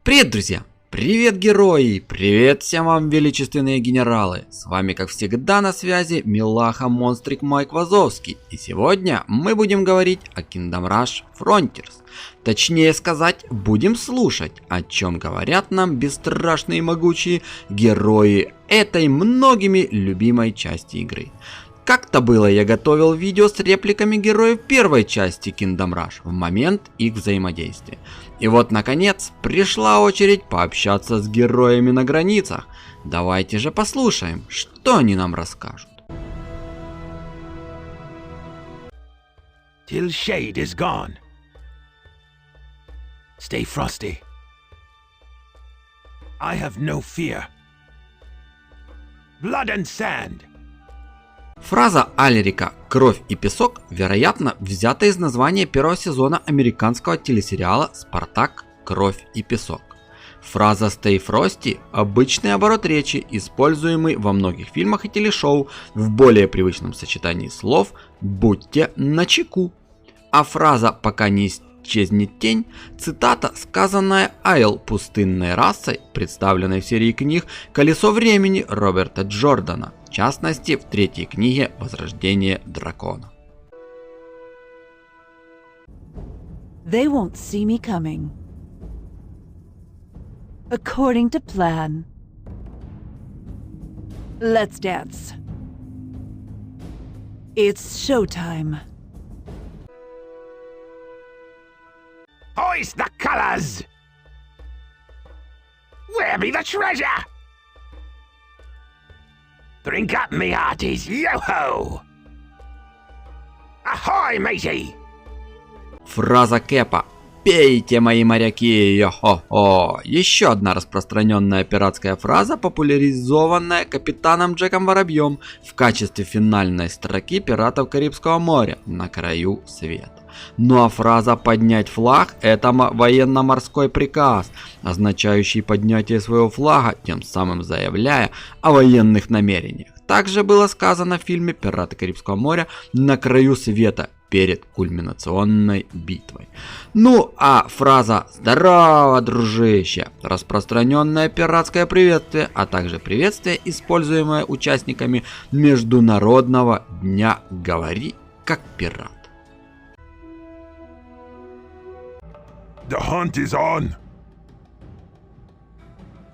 Привет, друзья! Привет, герои! Привет всем вам, величественные генералы! С вами, как всегда, на связи Милаха Монстрик Майк Вазовский. И сегодня мы будем говорить о Kingdom Rush Frontiers. Точнее сказать, будем слушать, о чем говорят нам бесстрашные и могучие герои этой многими любимой части игры. Как-то было, я готовил видео с репликами героев первой части Kingdom Rush в момент их взаимодействия. И вот наконец пришла очередь пообщаться с героями на границах. Давайте же послушаем, что они нам расскажут. Till shade is gone. Stay frosty. I have no fear. Blood and sand. Фраза Алерика «Кровь и песок» вероятно взята из названия первого сезона американского телесериала «Спартак. Кровь и песок». Фраза «Stay Frosty» – обычный оборот речи, используемый во многих фильмах и телешоу в более привычном сочетании слов «Будьте начеку». А фраза «Пока не исчезнет тень» – цитата, сказанная Айл пустынной расой, представленной в серии книг «Колесо времени» Роберта Джордана. В частности, в третьей книге «Возрождение дракона». They won't see me coming. According to plan. Let's dance. It's showtime. Hoist the colors! Where be the treasure? Drink up, me hearties, yo-ho! Ahoy, matey! Фраза Кэпа «Пейте, мои моряки, йо-хо-хо». Еще одна распространенная пиратская фраза, популяризованная капитаном Джеком Воробьем в качестве финальной строки «Пиратов Карибского моря» на краю света. Ну а фраза «поднять флаг» — это военно-морской приказ, означающий поднятие своего флага, тем самым заявляя о военных намерениях. Также было сказано в фильме «Пираты Карибского моря» на краю света перед кульминационной битвой. Ну а фраза «Здорово, дружище» — распространенное пиратское приветствие, а также приветствие, используемое участниками Международного дня «Говори как пират». The hunt is on.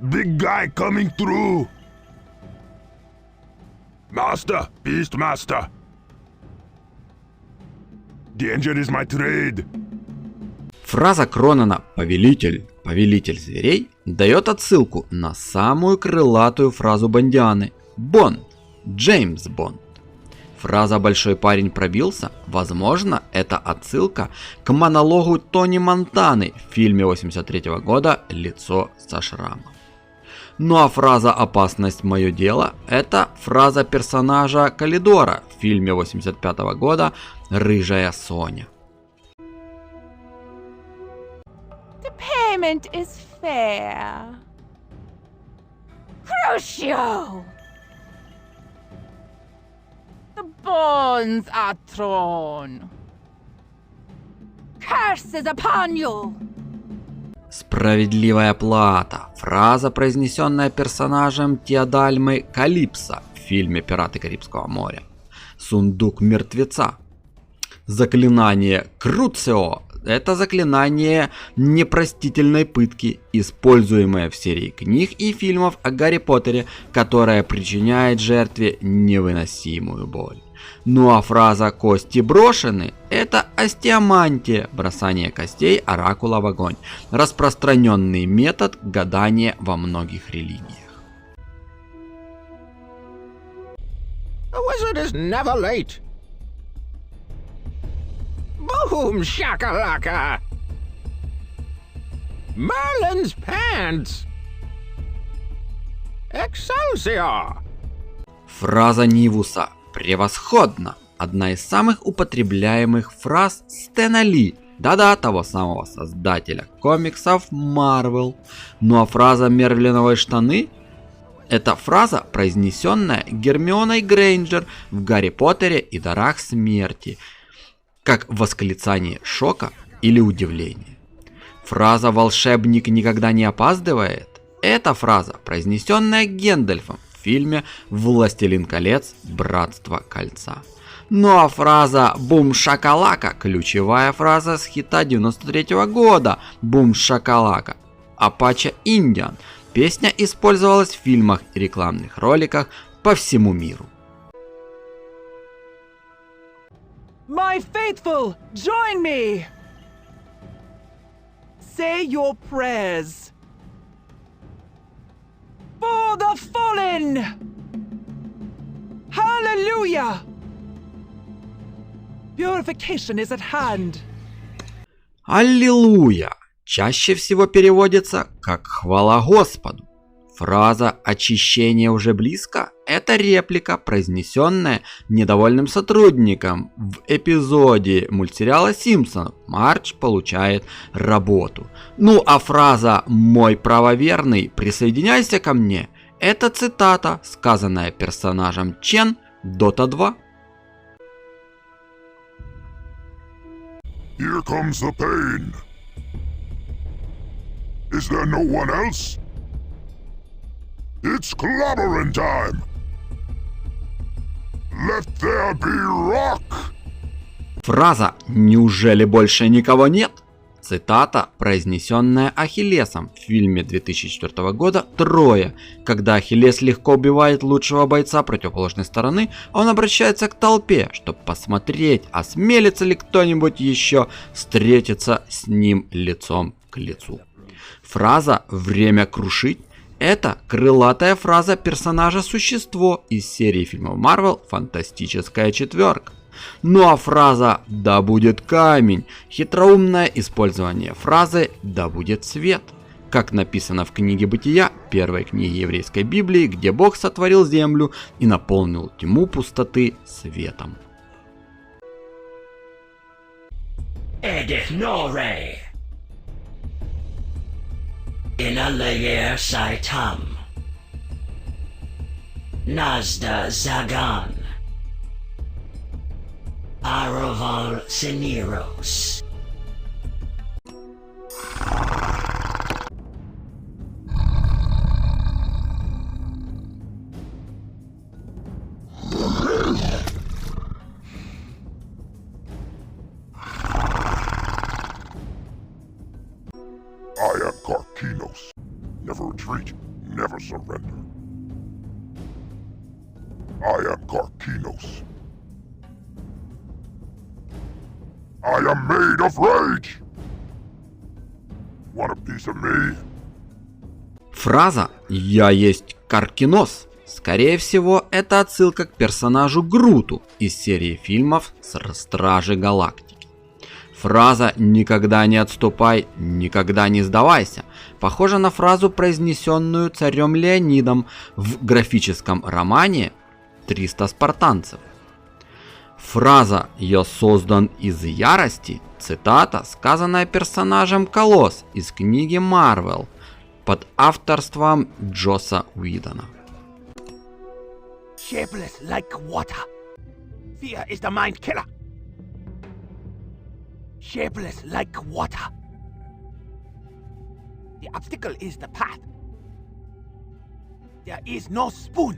Big guy coming through. Master, Beastmaster. Danger is my trade. Фраза Кронана «Повелитель, повелитель зверей» дает отсылку на самую крылатую фразу Бондианы «Бонд, Джеймс Бонд». Фраза «Большой парень пробился», возможно, это отсылка к монологу Тони Монтаны в фильме 1983 года «Лицо со шрамом». Ну а фраза «Опасность мое дело» — это фраза персонажа Калидора в фильме 1985 года «Рыжая Соня». The payment is fair. Crucio! The bonds are thrown. Curses upon you! Справедливая плата. Фраза, произнесенная персонажем Теодальмы Калипсо в фильме «Пираты Карибского моря». Сундук мертвеца. Заклинание Круцио – это заклинание непростительной пытки, используемое в серии книг и фильмов о Гарри Поттере, которое причиняет жертве невыносимую боль. Ну а фраза «кости брошены» — это остеомантия, бросание костей оракула в огонь, распространенный метод гадания во многих религиях. A wizard is never late. Boom shakalaka. Merlin's pants. Excelsior. Фраза Нивуса «Превосходно» — одна из самых употребляемых фраз Стэна Ли, да-да, того самого создателя комиксов Marvel. Ну а фраза «Мерлиновые штаны» — это фраза, произнесенная Гермионой Грейнджер в Гарри Поттере и Дарах Смерти, как восклицание шока или удивления. Фраза «волшебник никогда не опаздывает» — это фраза, произнесенная Гэндальфом в фильме «Властелин колец. Братство кольца». Ну а фраза «бум-шакалака» — ключевая фраза с хита 93 года «Бум-шакалака». Apache Indian. Песня использовалась в фильмах и рекламных роликах по всему миру. My faithful, join me! Say your prayers. For the fallen! Hallelujah! Purification is at hand. Аллилуйя чаще всего переводится как «хвала Господу». Фраза «очищение уже близко» — это реплика, произнесенная недовольным сотрудником в эпизоде мультсериала «Симпсонов». Марч получает работу. Ну а фраза «мой правоверный, присоединяйся ко мне» — это цитата, сказанная персонажем Чен в Dota 2. Here comes the pain. Is there no one else? It's clobbering time. Let there be rock. Фраза «неужели больше никого нет?» Цитата, произнесенная Ахиллесом в фильме 2004 года «Троя». Когда Ахиллес легко убивает лучшего бойца противоположной стороны, он обращается к толпе, чтобы посмотреть, осмелится ли кто-нибудь еще встретиться с ним лицом к лицу. Фраза «время крушить» — это крылатая фраза персонажа Существо из серии фильмов Marvel «Фантастическая четверка». Ну а фраза «да будет камень» — хитроумное использование фразы «да будет свет», как написано в книге Бытия, первой книге еврейской Библии, где Бог сотворил землю и наполнил тьму пустоты светом. Edith Norre. Inalayer Saitam. Nazda Zagan. Araval Seniros. I am Karkinos. Never retreat, never surrender. I am Karkinos. I am made of rage. Want a piece of me? Фраза «я есть Каркинос» скорее всего это отсылка к персонажу Груту из серии фильмов «Стражи Галактики». Фраза «никогда не отступай, никогда не сдавайся» похожа на фразу, произнесенную царем Леонидом в графическом романе «300 спартанцев». Фраза «я создан из ярости» цитата, сказанная персонажем Колосс из книги Marvel под авторством Джосса Уидона. Shapeless like water. Fear is the mind killer. Shapeless like water. The obstacle is the path. There is no spoon.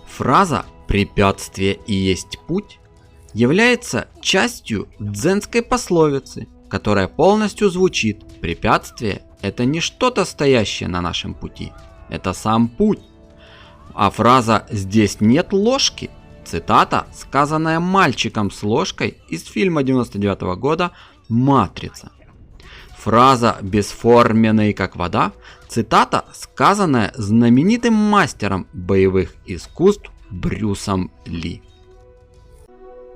Фраза «препятствие и есть путь» является частью дзенской пословицы, которая полностью звучит: «Препятствие — это не что-то стоящее на нашем пути, это сам путь». А фраза «здесь нет ложки» цитата, сказанная мальчиком с ложкой из фильма 99 года «Матрица». Фраза «бесформенный как вода» цитата, сказанная знаменитым мастером боевых искусств Брюсом Ли.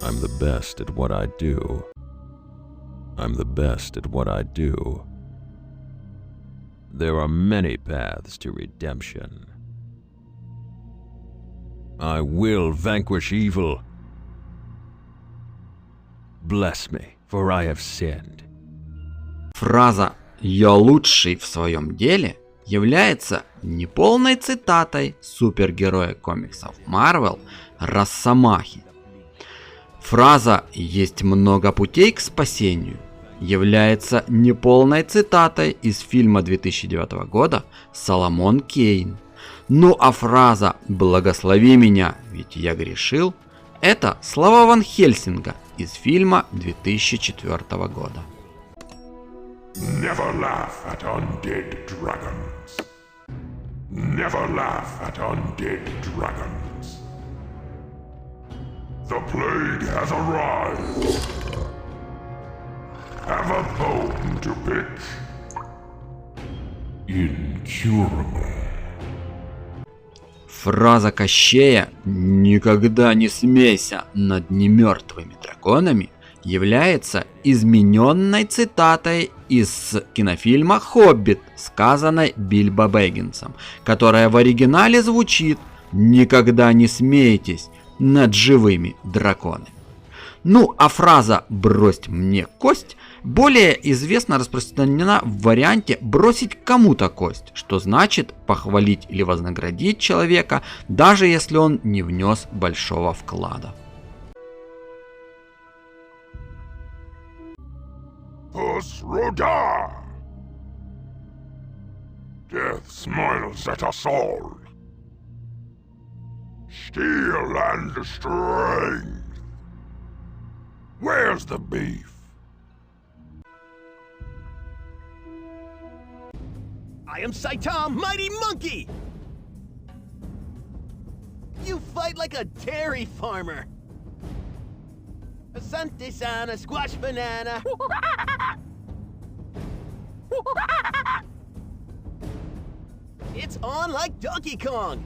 I'm the best at what I do. I'm the best at what I do. There are many paths to redemption. I will vanquish evil. Bless me, for I have sinned. Фраза «я лучший в своем деле» является неполной цитатой супергероя комиксов Marvel Росомахи. Фраза «есть много путей к спасению» является неполной цитатой из фильма 2009 года «Соломон Кейн». Ну а фраза «Благослови меня, ведь я грешил» — это слова Ван Хельсинга из фильма 2004 года. Never laugh at undead dragons. Never laugh at undead dragons. The plague has arrived. Have a bone to pick. Incurable. Фраза Кощея «Никогда не смейся над немертвыми драконами» является измененной цитатой из кинофильма «Хоббит», сказанной Бильбо Бэггинсом, которая в оригинале звучит «Никогда не смейтесь над живыми драконами». Ну а фраза «брось мне кость» более известно распространена в варианте «бросить кому-то кость», что значит похвалить или вознаградить человека, даже если он не внес большого вклада. Pus Roda! Death smiles at us all. Steel and strength. Where's the beef? I am Saitam, Mighty Monkey! You fight like a dairy farmer. Asante sana, squash banana. It's on like Donkey Kong.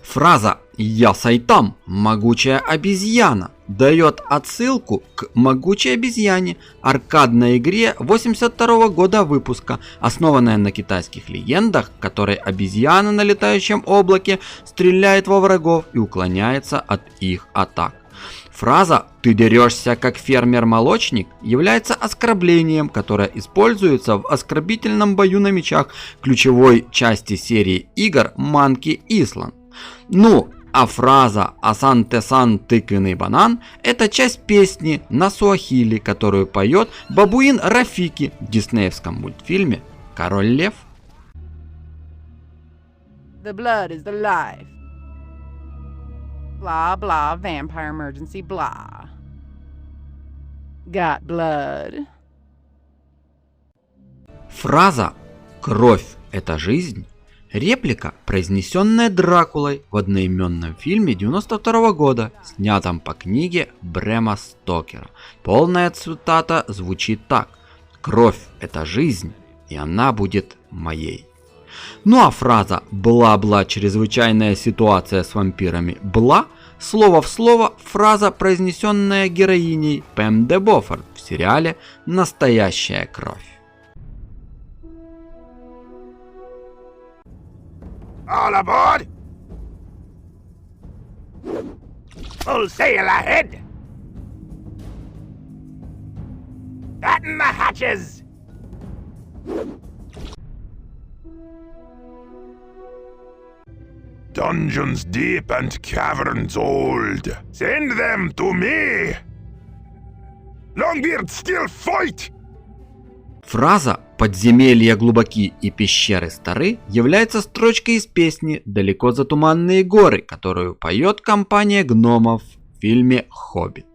Фраза «Я Сайтам, могучая обезьяна» дает отсылку к «Могучей обезьяне» аркадной игре 82 года выпуска, основанная на китайских легендах, в которой обезьяна на летающем облаке стреляет во врагов и уклоняется от их атак. Фраза «Ты дерешься как фермер-молочник» является оскорблением, которое используется в оскорбительном бою на мечах ключевой части серии игр Monkey Island. Ну, а фраза «Асанте-сан, тыквенный банан» — это часть песни на суахили, которую поет бабуин Рафики в диснеевском мультфильме «Король лев». The blood is the life. Blah, blah, vampire emergency, blah. Got blood. Фраза «Кровь — это жизнь» — реплика, произнесенная Дракулой в одноименном фильме 92 года, снятом по книге Брэма Стокера. Полная цитата звучит так: «Кровь — это жизнь, и она будет моей». Ну а фраза «бла-бла, чрезвычайная ситуация с вампирами, бла» слово в слово фраза, произнесенная героиней Пэм де Боффорд в сериале «Настоящая кровь». All aboard! Full sail ahead! Batten the hatches! Dungeons deep and caverns old. Send them to me! Longbeard, still fight! Фраза «Подземелья глубоки и пещеры стары» является строчкой из песни «Далеко за туманные горы», которую поет компания гномов в фильме «Хоббит».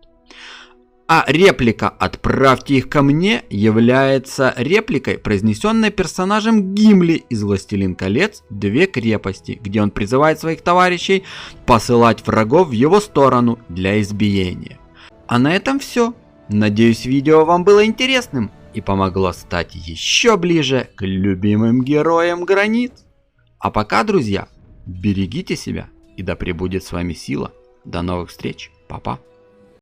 А реплика «Отправьте их ко мне» является репликой, произнесенной персонажем Гимли из «Властелин колец. Две крепости», где он призывает своих товарищей посылать врагов в его сторону для избиения. А на этом все. Надеюсь, видео вам было интересным и помогло стать еще ближе к любимым героям границ. А пока, друзья, берегите себя и да пребудет с вами сила. До новых встреч. Па-па.